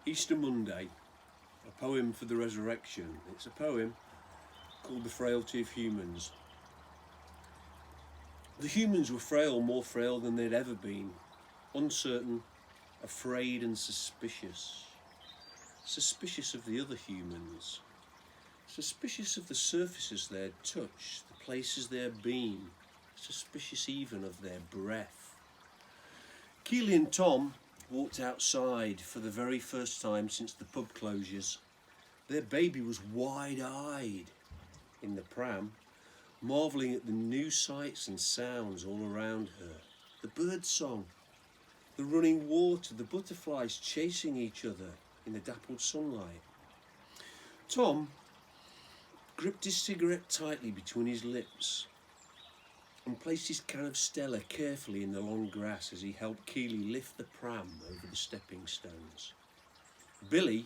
Easter Monday, a poem for the resurrection. It's a poem called The Frailty of Humans. The humans were frail, more frail than they'd ever been, uncertain, afraid and suspicious. Suspicious of the other humans, suspicious of the surfaces they had touched, the places they had been, suspicious even of their breath. Keely and Tom walked outside for the very first time since the pub closures. Their baby was wide-eyed in the pram, marvelling at the new sights and sounds all around her. The bird song, the running water, the butterflies chasing each other in the dappled sunlight. Tom gripped his cigarette tightly between his lips and placed his can of Stella carefully in the long grass as he helped Keely lift the pram over the stepping stones. Billy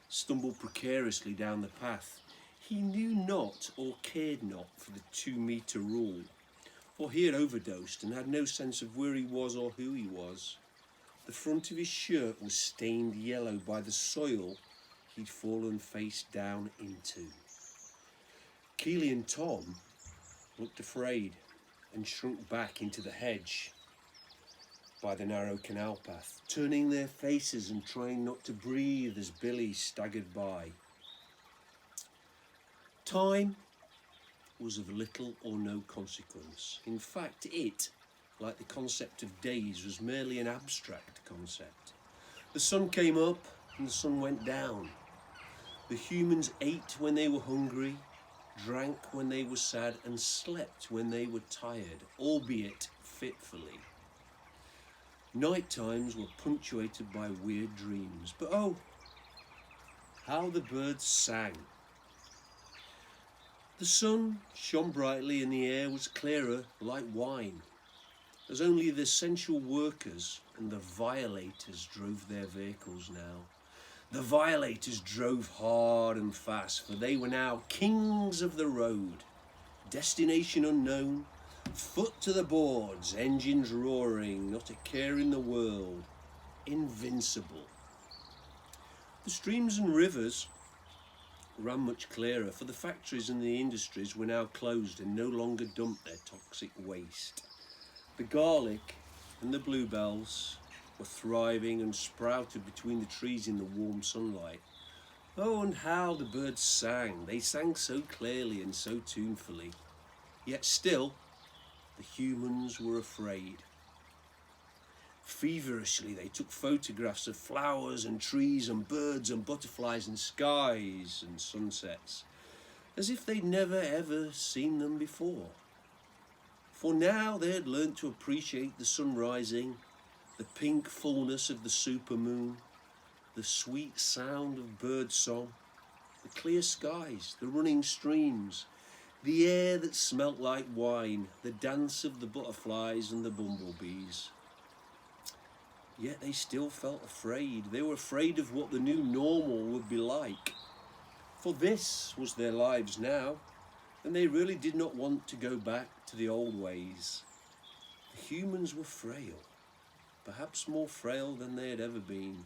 stumbled precariously down the path. He knew not or cared not for the 2-metre rule, for he had overdosed and had no sense of where he was or who he was. The front of his shirt was stained yellow by the soil he'd fallen face down into. Keely and Tom looked afraid and shrunk back into the hedge by the narrow canal path, turning their faces and trying not to breathe as Billy staggered by. Time was of little or no consequence. In fact, it, like the concept of days, was merely an abstract concept. The sun came up and the sun went down. The humans ate when they were hungry, drank when they were sad, and slept when they were tired, albeit fitfully. Night times were punctuated by weird dreams, but oh, how the birds sang. The sun shone brightly and the air was clearer like wine, as only the essential workers and the violators drove their vehicles now. The violators drove hard and fast, for they were now kings of the road. Destination unknown, foot to the boards, engines roaring, not a care in the world, invincible. The streams and rivers ran much clearer, for the factories and the industries were now closed and no longer dumped their toxic waste. The garlic and the bluebells were thriving and sprouted between the trees in the warm sunlight. Oh, and how the birds sang! They sang so clearly and so tunefully. Yet still, the humans were afraid. Feverishly, they took photographs of flowers and trees and birds and butterflies and skies and sunsets, as if they'd never ever seen them before. For now they had learnt to appreciate the sun rising, the pink fullness of the supermoon, the sweet sound of bird song, the clear skies, the running streams, the air that smelt like wine, the dance of the butterflies and the bumblebees. Yet they still felt afraid. They were afraid of what the new normal would be like. For this was their lives now, and they really did not want to go back to the old ways. The humans were frail, perhaps more frail than they had ever been.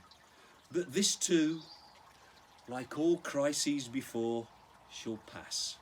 But this too, like all crises before, shall pass.